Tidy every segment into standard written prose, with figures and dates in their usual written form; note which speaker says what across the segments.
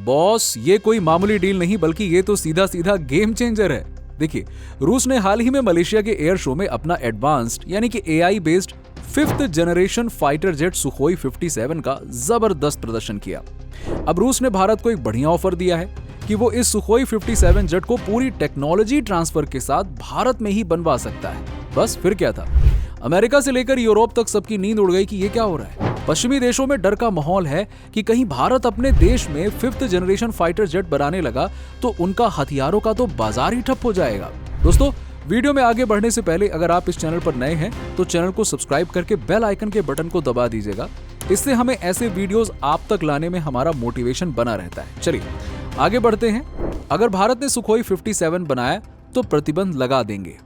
Speaker 1: Boss, ये कोई मामूली डील नहीं बल्कि ये तो सीधा सीधा गेम चेंजर है। देखिए, रूस ने हाल ही में मलेशिया के एयर शो में अपना एडवांस्ड यानी कि AI based 5th generation fighter jet Sukhoi 57 का जबरदस्त प्रदर्शन किया। अब रूस ने भारत को एक बढ़िया ऑफर दिया है कि वो इस सुखोई 57 जेट को पूरी टेक्नोलॉजी ट्रांसफर के साथ भारत में ही बनवा सकता है। बस फिर क्या था, अमेरिका से लेकर यूरोप तक सबकी नींद उड़ गई कि ये क्या हो रहा है। पश्चिमी देशों में डर का माहौल है कि कहीं भारत अपने देश में 5th जनरेशन फाइटर जेट बनाने लगा तो उनका हथियारों का तो बाजार ही ठप हो जाएगा। दोस्तों, वीडियो में आगे बढ़ने से पहले अगर आप इस चैनल पर नए हैं तो चैनल को सब्सक्राइब करके बेल आइकन के बटन को दबा दीजिएगा। इससे हमें ऐसे वीडियोस आप तक लाने में हमारा मोटिवेशन बना रहता है। चलिए आगे बढ़ते हैं। अगर भारत ने सुखोई 57 बनाया तो प्रतिबंध लगा देंगे।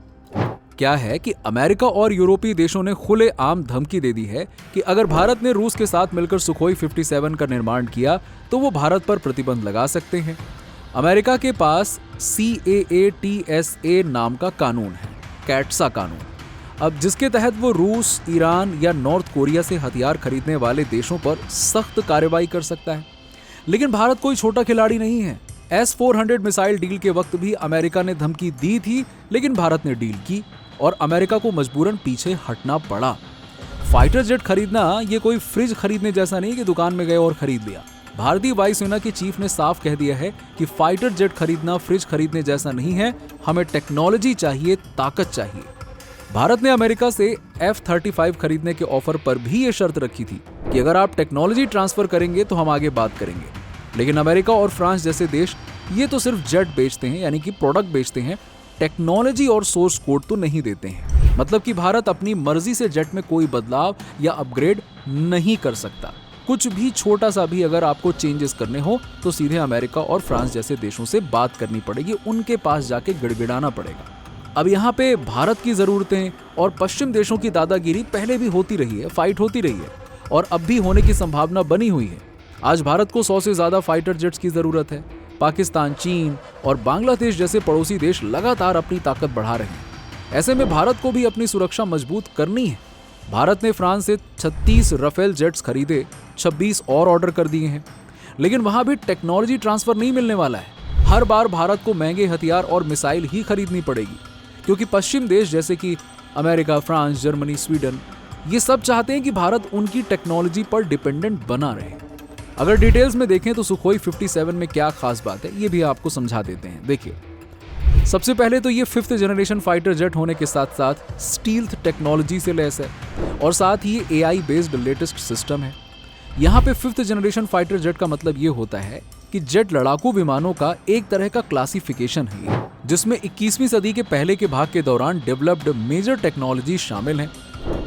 Speaker 1: क्या है कि अमेरिका और यूरोपीय देशों ने खुलेआम धमकी दे दी है कि अगर भारत ने रूस के साथ मिलकर सुखोई 57 का निर्माण किया तो वो भारत पर प्रतिबंध लगा सकते हैं। अमेरिका के पास CAATSA नाम का कानून है, कैटसा कानून, अब जिसके तहत वो रूस, ईरान या नॉर्थ कोरिया से हथियार खरीदने वाले देशों पर सख्त कार्रवाई कर सकता है। लेकिन भारत कोई छोटा खिलाड़ी नहीं है। S-400 मिसाइल डील के वक्त भी अमेरिका ने धमकी दी थी, लेकिन भारत ने डील की और अमेरिका को मजबूरन पीछे हटना पड़ा। फाइटर जेट खरीदना ये कोई फ्रिज खरीदने जैसा नहीं कि दुकान में गए और खरीद लिया। भारतीय वायुसेना के चीफ ने साफ कह दिया है कि फाइटर जेट खरीदना फ्रिज खरीदने जैसा नहीं है, हमें टेक्नोलॉजी चाहिए, ताकत चाहिए। भारत ने अमेरिका से F-35 खरीदने के ऑफर पर भी ये शर्त रखी थी कि अगर आप टेक्नोलॉजी ट्रांसफर करेंगे तो हम आगे बात करेंगे। लेकिन अमेरिका और फ्रांस जैसे देश ये तो सिर्फ जेट बेचते हैं, यानी कि प्रोडक्ट बेचते हैं, टेक्नोलॉजी और सोर्स कोड तो नहीं देते हैं। मतलब कि भारत अपनी मर्जी से जेट में कोई बदलाव या अपग्रेड नहीं कर सकता। कुछ भी छोटा सा भी अगर आपको चेंजेस करने हो तो सीधे अमेरिका और फ्रांस जैसे देशों से बात करनी पड़ेगी, उनके पास जाके गिड़गिड़ाना पड़ेगा। अब यहाँ पे भारत की जरूरतें और पश्चिम देशों की दादागिरी पहले भी होती रही है, फाइट होती रही है और अब भी होने की संभावना बनी हुई है। आज भारत को 100 से ज्यादा फाइटर जेट्स की जरूरत है। पाकिस्तान, चीन और बांग्लादेश जैसे पड़ोसी देश लगातार अपनी ताकत बढ़ा रहे हैं। ऐसे में भारत को भी अपनी सुरक्षा मजबूत करनी है। भारत ने फ्रांस से 36 राफेल जेट्स खरीदे, 26 और ऑर्डर कर दिए हैं, लेकिन वहां भी टेक्नोलॉजी ट्रांसफर नहीं मिलने वाला है। हर बार भारत को महंगे हथियार और मिसाइल ही खरीदनी पड़ेगी, क्योंकि पश्चिम देश जैसे कि अमेरिका, फ्रांस, जर्मनी, स्वीडन ये सब चाहते हैं कि भारत उनकी टेक्नोलॉजी पर डिपेंडेंट बना रहे। अगर डिटेल्स में देखें तो सुखोई 57 में क्या खास बात है ये भी आपको समझा देते हैं। देखिए, सबसे पहले तो ये 5th जनरेशन फाइटर जेट होने के साथ साथ स्टील्थ टेक्नोलॉजी से लैस है और साथ ही AI बेस्ड लेटेस्ट सिस्टम है। यहाँ पे 5th जनरेशन फाइटर जेट का मतलब ये होता है कि जेट लड़ाकू विमानों का एक तरह का क्लासिफिकेशन है, जिसमें 21वीं सदी के पहले के भाग के दौरान डेवलप्ड मेजर टेक्नोलॉजी शामिल है।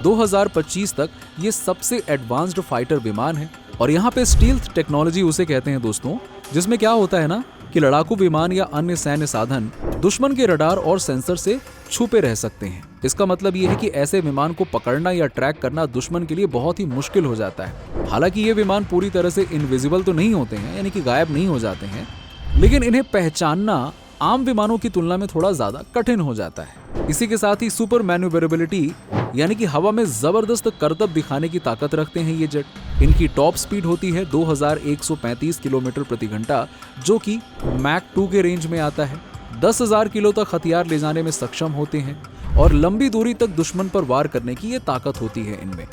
Speaker 1: 2025 तक ये सबसे एडवांस्ड फाइटर विमान है। और यहाँ पे स्टील्थ टेक्नोलॉजी उसे कहते हैं दोस्तों, जिसमें क्या होता है ना कि लड़ाकू विमान या अन्य सैन्य साधन दुश्मन के रडार और सेंसर से छुपे रह सकते हैं। इसका मतलब ये है कि ऐसे विमान को पकड़ना या ट्रैक करना दुश्मन के लिए बहुत ही मुश्किल हो जाता है। हालांकि ये विमान पूरी तरह से इनविजिबल तो नहीं होते हैं, यानी कि गायब नहीं हो जाते हैं, लेकिन इन्हें पहचानना आम विमानों की तुलना में थोड़ा ज्यादा कठिन हो जाता है। इसी के साथ ही सुपर मैन्यूवरेबिलिटी यानी कि हवा में जबरदस्त करतब दिखाने की ताकत रखते हैं ये जेट। इनकी टॉप स्पीड होती है 2135 किलोमीटर प्रति घंटा, जो कि मैक 2 के रेंज में आता है। 10,000 किलो तक हथियार ले जाने में सक्षम होते हैं और लंबी दूरी तक दुश्मन पर वार करने की ये ताकत होती है इनमें।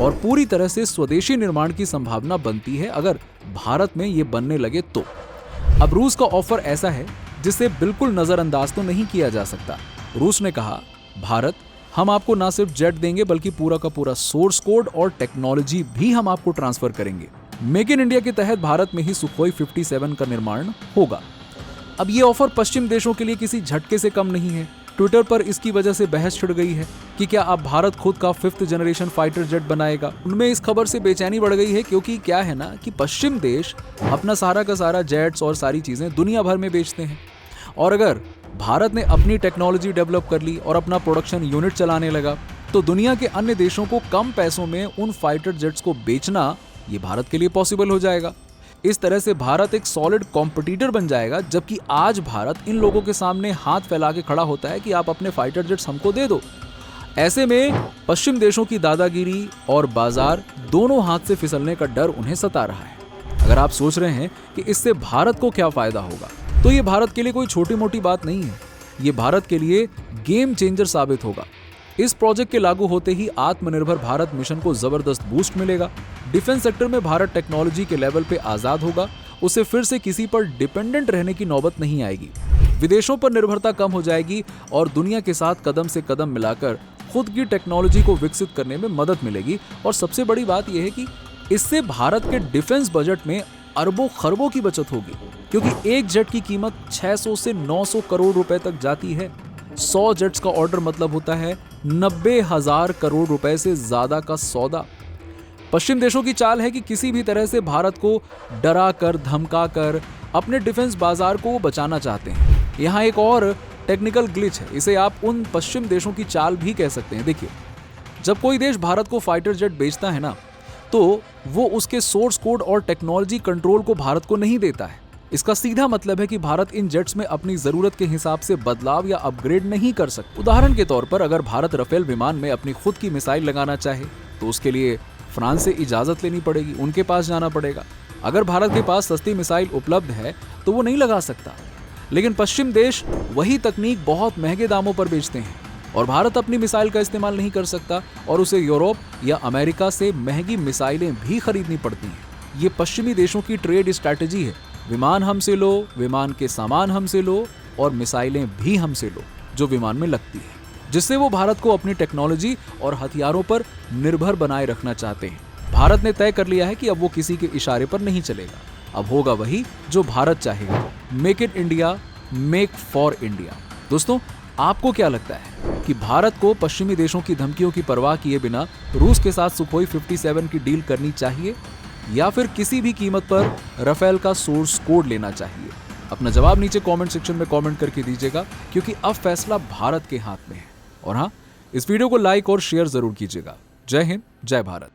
Speaker 1: और पूरी तरह से स्वदेशी निर्माण की संभावना बनती है अगर भारत में ये बनने लगे तो। अब रूस का ऑफर ऐसा है जिसे बिल्कुल नजरअंदाज तो नहीं किया जा सकता। रूस ने कहा, भारत, हम आपको ना सिर्फ जेट देंगे बल्कि पूरा का पूरा सोर्स कोड और टेक्नोलॉजी भी हम आपको ट्रांसफर करेंगे। मेक इन इंडिया के तहत भारत में ही सुखोई 57 का निर्माण होगा। अब ये ऑफर पश्चिम देशों के लिए किसी झटके से कम नहीं है। ट्विटर पर इसकी वजह से बहस छिड़ गई है कि क्या अब भारत खुद का 5th जनरेशन फाइटर जेट बनाएगा। उनमें इस खबर से बेचैनी बढ़ गई है, क्योंकि क्या है ना कि पश्चिम देश अपना सारा का सारा जेट्स और सारी चीजें दुनिया भर में बेचते हैं, और अगर भारत ने अपनी टेक्नोलॉजी डेवलप कर ली और अपना प्रोडक्शन यूनिट चलाने लगा तो दुनिया के अन्य देशों को कम पैसों में उन फाइटर जेट्स को बेचना ये भारत के लिए पॉसिबल हो जाएगा। इस तरह से भारत एक सॉलिड कॉम्पिटिटर बन जाएगा, जबकि आज भारत इन लोगों के सामने हाथ फैला के खड़ा होता है कि आप अपने फाइटर जेट्स हमको दे दो। ऐसे में पश्चिम देशों की दादागिरी और बाजार दोनों हाथ से फिसलने का डर उन्हें सता रहा है। अगर आप सोच रहे हैं कि इससे भारत को क्या फायदा होगा, तो ये भारत के लिए कोई छोटी मोटी बात नहीं है। ये भारत के लिए गेम चेंजर साबित होगा। इस प्रोजेक्ट के लागू होते ही आत्मनिर्भर भारत मिशन को जबरदस्त बूस्ट मिलेगा। डिफेंस सेक्टर में भारत टेक्नोलॉजी के लेवल पे आजाद होगा। उसे फिर से किसी पर डिपेंडेंट रहने की नौबत नहीं आएगी। विदेशों पर निर्भरता कम हो जाएगी और दुनिया के साथ कदम से कदम मिलाकर खुद की टेक्नोलॉजी को विकसित करने में मदद मिलेगी। और सबसे बड़ी बात यह है कि इससे भारत के डिफेंस बजट में अरबों खरबों की बचत होगी, क्योंकि एक जेट की कीमत 600 से 900 करोड़ रुपए तक जाती है। 100 जेट्स का ऑर्डर मतलब होता है 90,000 करोड़ रुपए से ज्यादा का सौदा। पश्चिम देशों की चाल है कि किसी भी तरह से भारत को डरा कर धमका कर अपने डिफेंस बाजार को बचाना चाहते हैं। यहाँ एक और टेक्निकल ग्लिच है, इसे आप उन पश्चिम देशों की चाल भी कह सकते हैं। देखिए, जब कोई देश भारत को फाइटर जेट बेचता है ना, तो वो उसके सोर्स कोड और टेक्नोलॉजी कंट्रोल को भारत को नहीं देता है। इसका सीधा मतलब है कि भारत इन जेट्स में अपनी जरूरत के हिसाब से बदलाव या अपग्रेड नहीं कर सकता। उदाहरण के तौर पर अगर भारत राफेल विमान में अपनी खुद की मिसाइल लगाना चाहे तो उसके लिए फ्रांस से इजाजत लेनी पड़ेगी, उनके पास जाना पड़ेगा। अगर भारत के पास सस्ती मिसाइल उपलब्ध है तो वो नहीं लगा सकता। लेकिन पश्चिम देश वही तकनीक बहुत महंगे दामों पर बेचते हैं और भारत अपनी मिसाइल का इस्तेमाल नहीं कर सकता और उसे यूरोप या अमेरिका से महंगी मिसाइलें भी खरीदनी पड़ती हैं। ये पश्चिमी देशों की ट्रेड स्ट्रैटेजी है। विमान हमसे लो, विमान के सामान हमसे लो और मिसाइलें भी हमसे लो जो विमान में लगती है, जिससे वो भारत को अपनी टेक्नोलॉजी और हथियारों पर निर्भर बनाए रखना चाहते हैं। भारत ने तय कर लिया है कि अब वो किसी के इशारे पर नहीं चलेगा। अब होगा वही जो भारत चाहेगा। Make in India, make for India. दोस्तों, आपको क्या लगता है कि भारत को पश्चिमी देशों की धमकियों की परवाह किए बिना रूस के साथ सुखोई 57 की डील करनी चाहिए या फिर किसी भी कीमत पर राफेल का सोर्स कोड लेना चाहिए? अपना जवाब नीचे कमेंट सेक्शन में कमेंट करके दीजिएगा, क्योंकि अब फैसला भारत के हाथ में है। और हाँ, इस वीडियो को लाइक और शेयर जरूर कीजिएगा। जय हिंद, जय भारत।